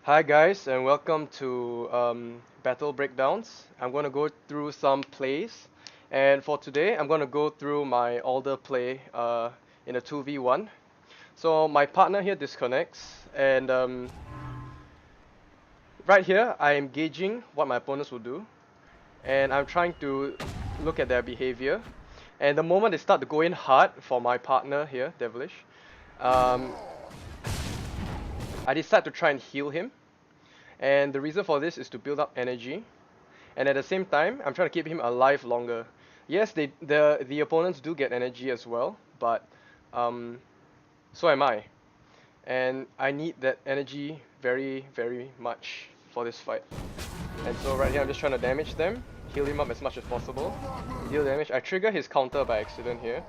Hi guys, and welcome to Battle Breakdowns. I'm going to go through some plays, and for today I'm going to go through my Oldur play in a 2v1. So my partner here disconnects, and right here I am gauging what my opponents will do, and I'm trying to look at their behavior. And the moment they start to go in hard for my partner here, Devilish, um, I decide to try and heal him. And the reason for this is to build up energy, and at the same time I'm trying to keep him alive longer. Yes, the opponents do get energy as well, but um, so am I, and I need that energy very much for this fight. And so right here I'm just trying to damage them, heal him up as much as possible, deal damage. I trigger his counter by accident here,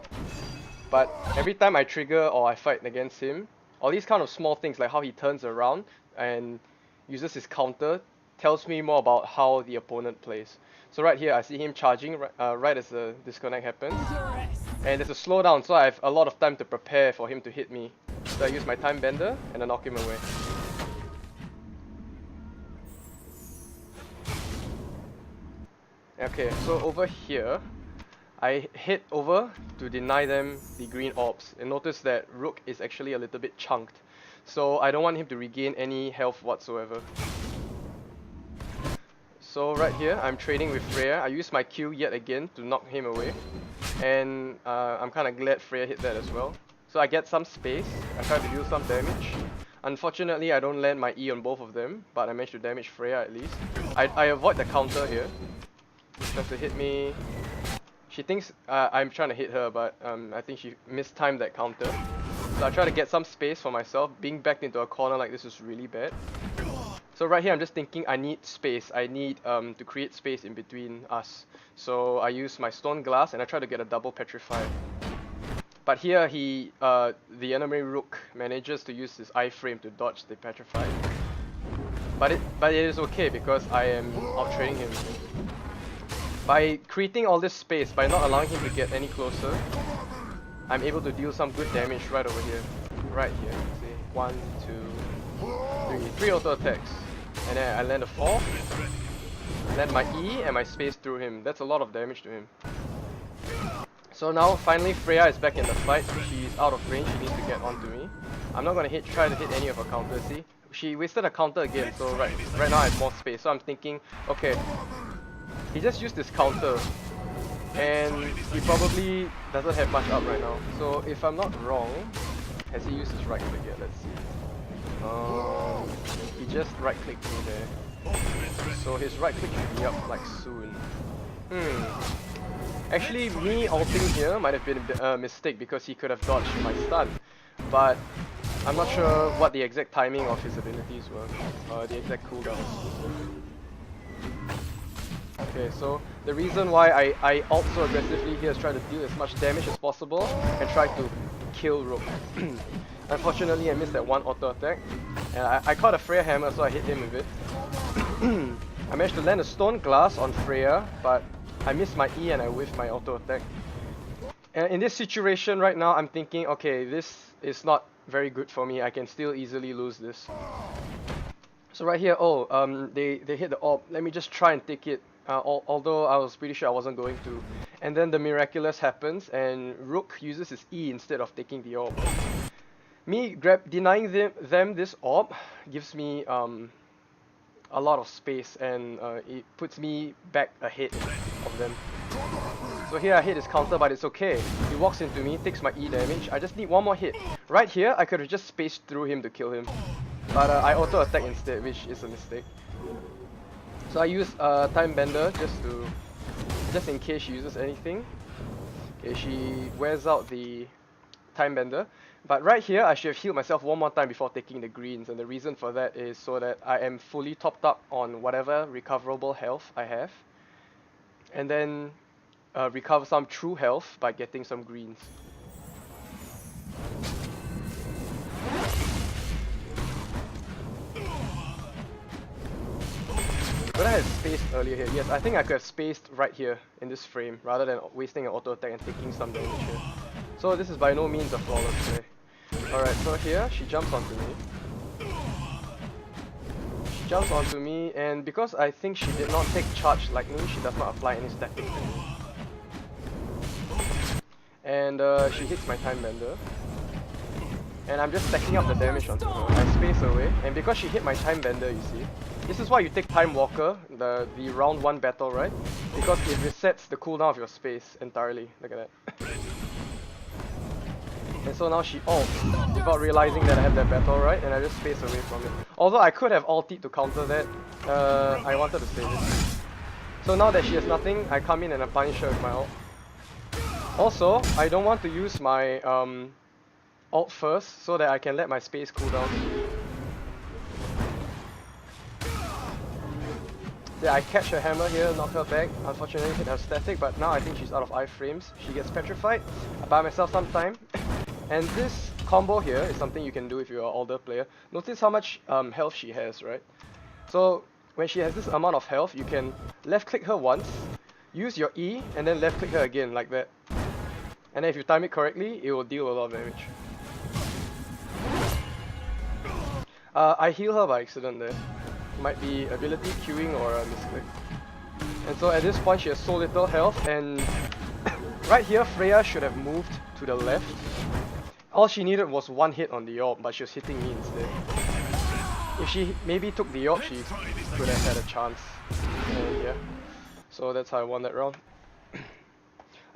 but every time I trigger or I fight against him, all these kind of small things like how he turns around and uses his counter tells me more about how the opponent plays. So right here I see him charging right as the disconnect happens, and there's a slowdown, so I have a lot of time to prepare for him to hit me. So I use my time bender and then knock him away. Okay, so over here I head over to deny them the green orbs, and notice that Rook is actually a little bit chunked, so I don't want him to regain any health whatsoever. So right here I'm trading with Freya. I use my Q yet again to knock him away, and I'm kinda glad Freya hit that as well. So I get some space, I try to deal some damage. Unfortunately I don't land my E on both of them, but I managed to damage Freya at least. I avoid the counter here. She tries to hit me. She thinks I'm trying to hit her, but I think she mistimed that counter. So I try to get some space for myself. Being backed into a corner like this is really bad. So right here I'm just thinking I need space. I need to create space in between us. So I use my stone glass and I try to get a double petrify. But here the enemy Rook manages to use his iframe to dodge the petrify. But it is okay because I am outtraining him. By creating all this space, by not allowing him to get any closer, I'm able to deal some good damage right over here. Right here. See, 1, 2, 3. 3 auto attacks. And then I land a 4. Land my E and my space through him. That's a lot of damage to him. So now finally Freya is back in the fight. She's out of range, she needs to get onto me. I'm not gonna try to hit any of her counters, see? She wasted a counter again, so right now I have more space. So I'm thinking, okay, he just used this counter, and he probably doesn't have much up right now. So if I'm not wrong, has he used his right click yet? Let's see. He just right clicked me there. So his right click should be up like soon. Actually, me ulting here might have been a mistake because he could have dodged my stun. But I'm not sure what the exact timing of his abilities were, the exact cooldowns. Okay, so the reason why I ult so aggressively here is try to deal as much damage as possible and try to kill Rook. Unfortunately, I missed that one auto attack, and I caught a Freya hammer, so I hit him with it. I managed to land a stone glass on Freya, but I missed my E and I whiffed my auto attack. And in this situation right now, I'm thinking, okay, this is not very good for me. I can still easily lose this. So right here, they hit the orb. Let me just try and take it. Although I was pretty sure I wasn't going to. And then the miraculous happens and Rook uses his E instead of taking the orb. Me denying them this orb gives me a lot of space, and it puts me back ahead of them. So here I hit his counter, but it's okay. He walks into me, takes my E damage. I just need one more hit. Right here, I could have just spaced through him to kill him. But I auto attack instead, which is a mistake. So I use time bender just in case she uses anything. Okay, she wears out the time bender. But right here, I should have healed myself one more time before taking the greens, and the reason for that is so that I am fully topped up on whatever recoverable health I have, and then recover some true health by getting some greens. Could I have spaced earlier here? Yes, I think I could have spaced right here in this frame rather than wasting an auto attack and taking some damage here. So this is by no means a flawless play. Alright, so here she jumps onto me. jumps onto me, and because I think she did not take charge like me, she does not apply any static. And she hits my time bender. And I'm just stacking up the damage onto her. I space away, and because she hit my time bender, you see, this is why you take Time Walker, the round 1 battle, right? Because it resets the cooldown of your space entirely. Look at that. And so now she ults without realizing that I have that battle, right? And I just space away from it. Although I could have ultied to counter that, I wanted to save it. So now that she has nothing, I come in and I punish her with my ult. Also, I don't want to use my ult first so that I can let my space cool down. Yeah, I catch her hammer here, knock her back. Unfortunately hit her static, but now I think she's out of iframes. She gets petrified. I buy myself some time. And this combo here is something you can do if you're an older player. Notice how much health she has, right? So when she has this amount of health, you can left click her once, use your E, and then left click her again like that. And then if you time it correctly, it will deal a lot of damage. I heal her by accident there. Might be ability queuing or a misclick. And so at this point she has so little health, and right here Freya should have moved to the left. All she needed was one hit on the orb, but she was hitting me instead. If she maybe took the orb, she could have had a chance. And yeah, so that's how I won that round.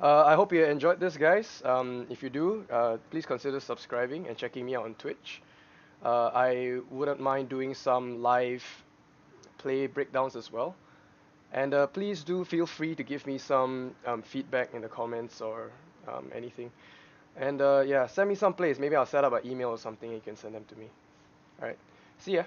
I hope you enjoyed this, guys. If you do, please consider subscribing and checking me out on Twitch. I wouldn't mind doing some live play breakdowns as well. And please do feel free to give me some feedback in the comments or anything. And yeah, send me some plays. Maybe I'll set up an email or something and you can send them to me. Alright, see ya.